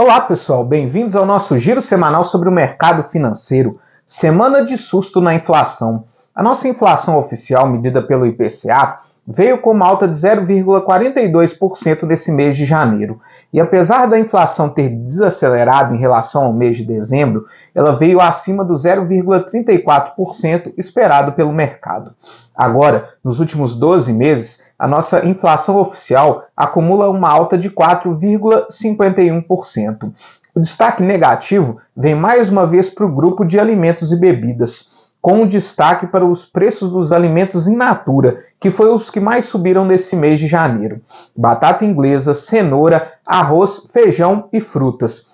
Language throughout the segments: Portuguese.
Olá pessoal, bem-vindos ao nosso giro semanal sobre o mercado financeiro. Semana de susto na inflação. A nossa inflação oficial, medida pelo IPCA, veio com uma alta de 0,42% nesse mês de janeiro. E apesar da inflação ter desacelerado em relação ao mês de dezembro, ela veio acima do 0,34% esperado pelo mercado. Agora, nos últimos 12 meses, a nossa inflação oficial acumula uma alta de 4,51%. O destaque negativo vem mais uma vez para o grupo de alimentos e bebidas, com destaque para os preços dos alimentos in natura, que foi os que mais subiram nesse mês de janeiro. Batata inglesa, cenoura, arroz, feijão e frutas.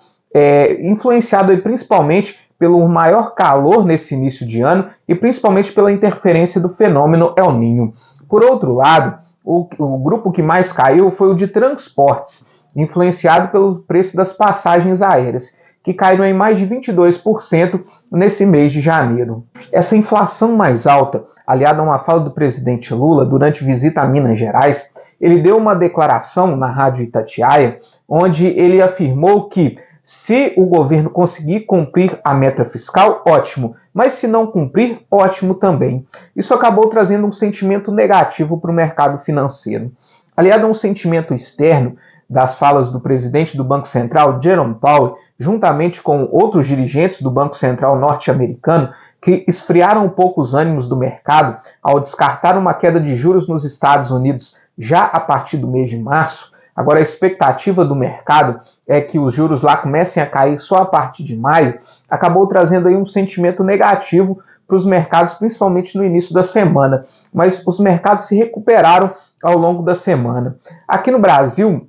Influenciado aí principalmente pelo maior calor nesse início de ano e principalmente pela interferência do fenômeno El Niño. Por outro lado, o grupo que mais caiu foi o de transportes, influenciado pelo preço das passagens aéreas, que caíram em mais de 22% nesse mês de janeiro. Essa inflação mais alta, aliada a uma fala do presidente Lula durante visita a Minas Gerais, ele deu uma declaração na Rádio Itatiaia, onde ele afirmou que se o governo conseguir cumprir a meta fiscal, ótimo, mas se não cumprir, ótimo também. Isso acabou trazendo um sentimento negativo para o mercado financeiro. Aliado a um sentimento externo das falas do presidente do Banco Central, Jerome Powell, juntamente com outros dirigentes do Banco Central norte-americano, que esfriaram um pouco os ânimos do mercado ao descartar uma queda de juros nos Estados Unidos já a partir do mês de março. Agora, a expectativa do mercado é que os juros lá comecem a cair só a partir de maio, acabou trazendo aí um sentimento negativo para os mercados, principalmente no início da semana. Mas os mercados se recuperaram ao longo da semana. Aqui no Brasil,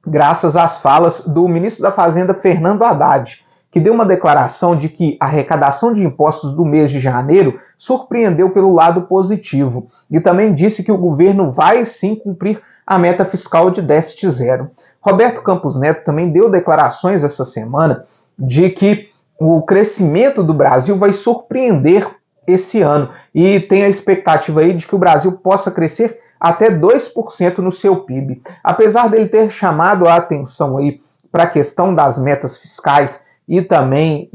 graças às falas do ministro da Fazenda, Fernando Haddad, que deu uma declaração de que a arrecadação de impostos do mês de janeiro surpreendeu pelo lado positivo e também disse que o governo vai sim cumprir a meta fiscal de déficit zero. Roberto Campos Neto também deu declarações essa semana de que o crescimento do Brasil vai surpreender esse ano e tem a expectativa aí de que o Brasil possa crescer até 2% no seu PIB. Apesar dele ter chamado a atenção aí para a questão das metas fiscais e também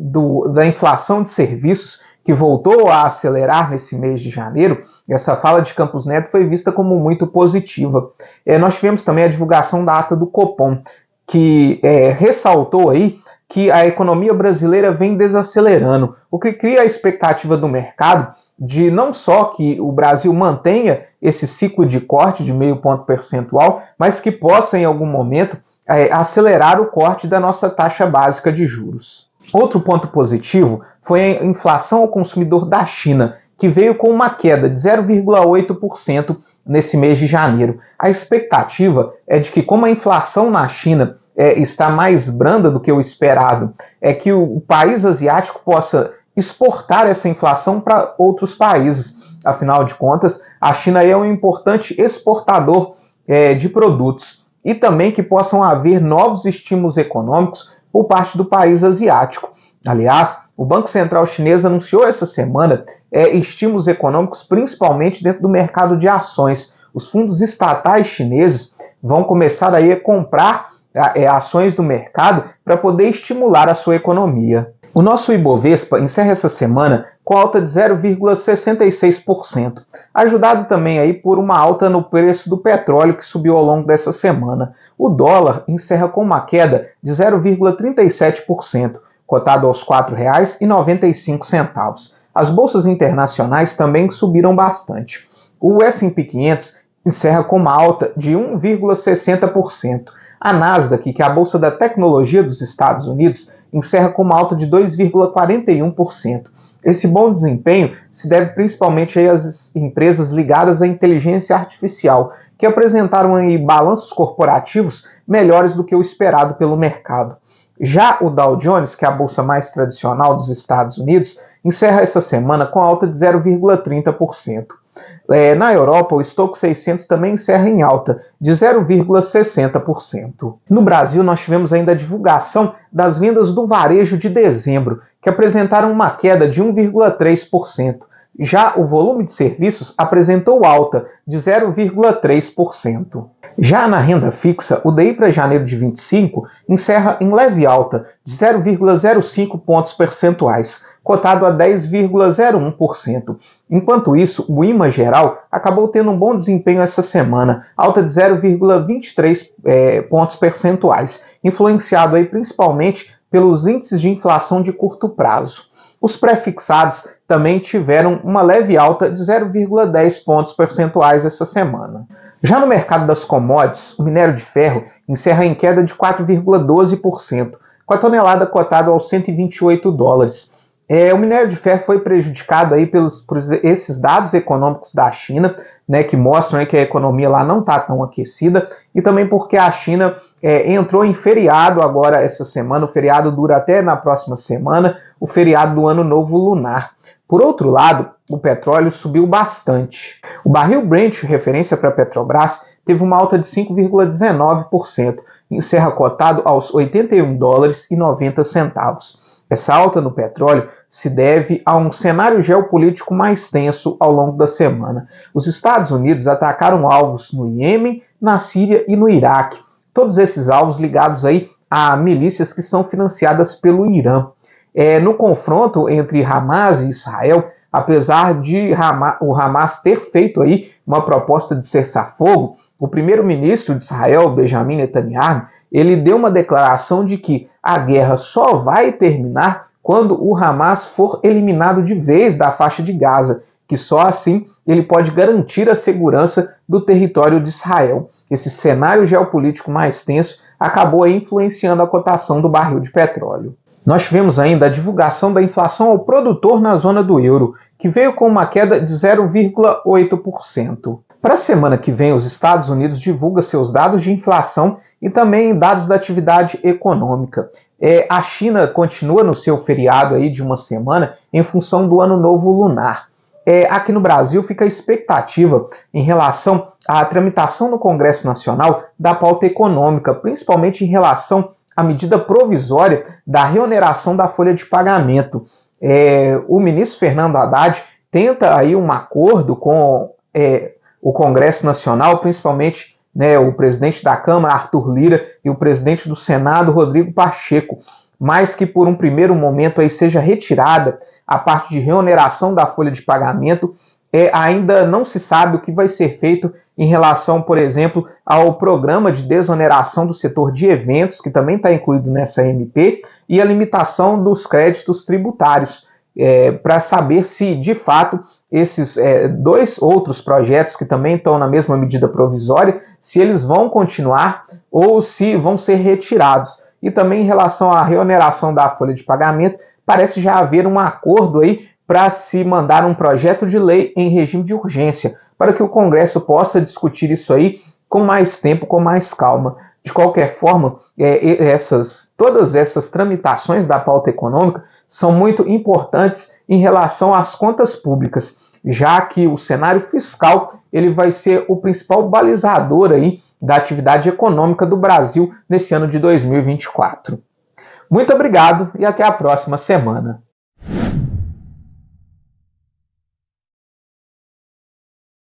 da inflação de serviços, que voltou a acelerar nesse mês de janeiro, essa fala de Campos Neto foi vista como muito positiva. Nós tivemos também a divulgação da ata do Copom, que ressaltou aí que a economia brasileira vem desacelerando, o que cria a expectativa do mercado de não só que o Brasil mantenha esse ciclo de corte de 0,5 ponto percentual, mas que possa em algum momento acelerar o corte da nossa taxa básica de juros. Outro ponto positivo foi a inflação ao consumidor da China, que veio com uma queda de 0,8% nesse mês de janeiro. A expectativa é de que, como a inflação na China está mais branda do que o esperado, é que o país asiático possa exportar essa inflação para outros países. Afinal de contas, a China é um importante exportador de produtos e também que possam haver novos estímulos econômicos por parte do país asiático. Aliás, o Banco Central chinês anunciou essa semana estímulos econômicos, principalmente dentro do mercado de ações. Os fundos estatais chineses vão começar aí a comprar ações do mercado para poder estimular a sua economia. O nosso Ibovespa encerra essa semana com alta de 0,66%, ajudado também aí por uma alta no preço do petróleo que subiu ao longo dessa semana. O dólar encerra com uma queda de 0,37%, cotado aos R$ 4,95. As bolsas internacionais também subiram bastante. O S&P 500 encerra com uma alta de 1,60%. A Nasdaq, que é a bolsa da tecnologia dos Estados Unidos, encerra com uma alta de 2,41%. Esse bom desempenho se deve principalmente às empresas ligadas à inteligência artificial, que apresentaram aí balanços corporativos melhores do que o esperado pelo mercado. Já o Dow Jones, que é a bolsa mais tradicional dos Estados Unidos, encerra essa semana com alta de 0,30%. Na Europa, o Stoxx 600 também encerra em alta de 0,60%. No Brasil, nós tivemos ainda a divulgação das vendas do varejo de dezembro, que apresentaram uma queda de 1,3%. Já o volume de serviços apresentou alta de 0,3%. Já na renda fixa, o DI para janeiro de 25 encerra em leve alta de 0,05 pontos percentuais, cotado a 10,01%. Enquanto isso, o IMA geral acabou tendo um bom desempenho essa semana, alta de 0,23 pontos percentuais, influenciado aí principalmente pelos índices de inflação de curto prazo. Os pré-fixados também tiveram uma leve alta de 0,10 pontos percentuais essa semana. Já no mercado das commodities, o minério de ferro encerra em queda de 4,12%, com a tonelada cotada aos $128. O minério de ferro foi prejudicado aí por esses dados econômicos da China, né, que mostram aí que a economia lá não está tão aquecida, e também porque a China entrou em feriado agora essa semana. O feriado dura até na próxima semana, o feriado do Ano Novo Lunar. Por outro lado, o petróleo subiu bastante. O barril Brent, referência para a Petrobras, teve uma alta de 5,19%, encerra cotado aos $81,90. Essa alta no petróleo se deve a um cenário geopolítico mais tenso ao longo da semana. Os Estados Unidos atacaram alvos no Iêmen, na Síria e no Iraque. Todos esses alvos ligados aí a milícias que são financiadas pelo Irã. No confronto entre Hamas e Israel, apesar de o Hamas ter feito aí uma proposta de cessar-fogo, o primeiro-ministro de Israel, Benjamin Netanyahu, ele deu uma declaração de que a guerra só vai terminar quando o Hamas for eliminado de vez da faixa de Gaza, que só assim ele pode garantir a segurança do território de Israel. Esse cenário geopolítico mais tenso acabou influenciando a cotação do barril de petróleo. Nós tivemos ainda a divulgação da inflação ao produtor na zona do euro, que veio com uma queda de 0,8%. Para a semana que vem, os Estados Unidos divulgam seus dados de inflação e também dados da atividade econômica. A China continua no seu feriado aí de uma semana em função do Ano Novo Lunar. Aqui no Brasil fica a expectativa em relação à tramitação no Congresso Nacional da pauta econômica, principalmente em relação à medida provisória da reoneração da folha de pagamento. O ministro Fernando Haddad tenta aí um acordo com o Congresso Nacional, principalmente o presidente da Câmara, Arthur Lira, e o presidente do Senado, Rodrigo Pacheco, mas que por um primeiro momento aí seja retirada a parte de reoneração da folha de pagamento. Ainda não se sabe o que vai ser feito em relação, por exemplo, ao programa de desoneração do setor de eventos, que também está incluído nessa MP, e a limitação dos créditos tributários, para saber se, de fato, esses dois outros projetos que também estão na mesma medida provisória, se eles vão continuar ou se vão ser retirados. E também em relação à reoneração da folha de pagamento, parece já haver um acordo aí para se mandar um projeto de lei em regime de urgência, para que o Congresso possa discutir isso aí com mais tempo, com mais calma. De qualquer forma, todas essas tramitações da pauta econômica são muito importantes em relação às contas públicas, já que o cenário fiscal ele vai ser o principal balizador aí da atividade econômica do Brasil nesse ano de 2024. Muito obrigado e até a próxima semana.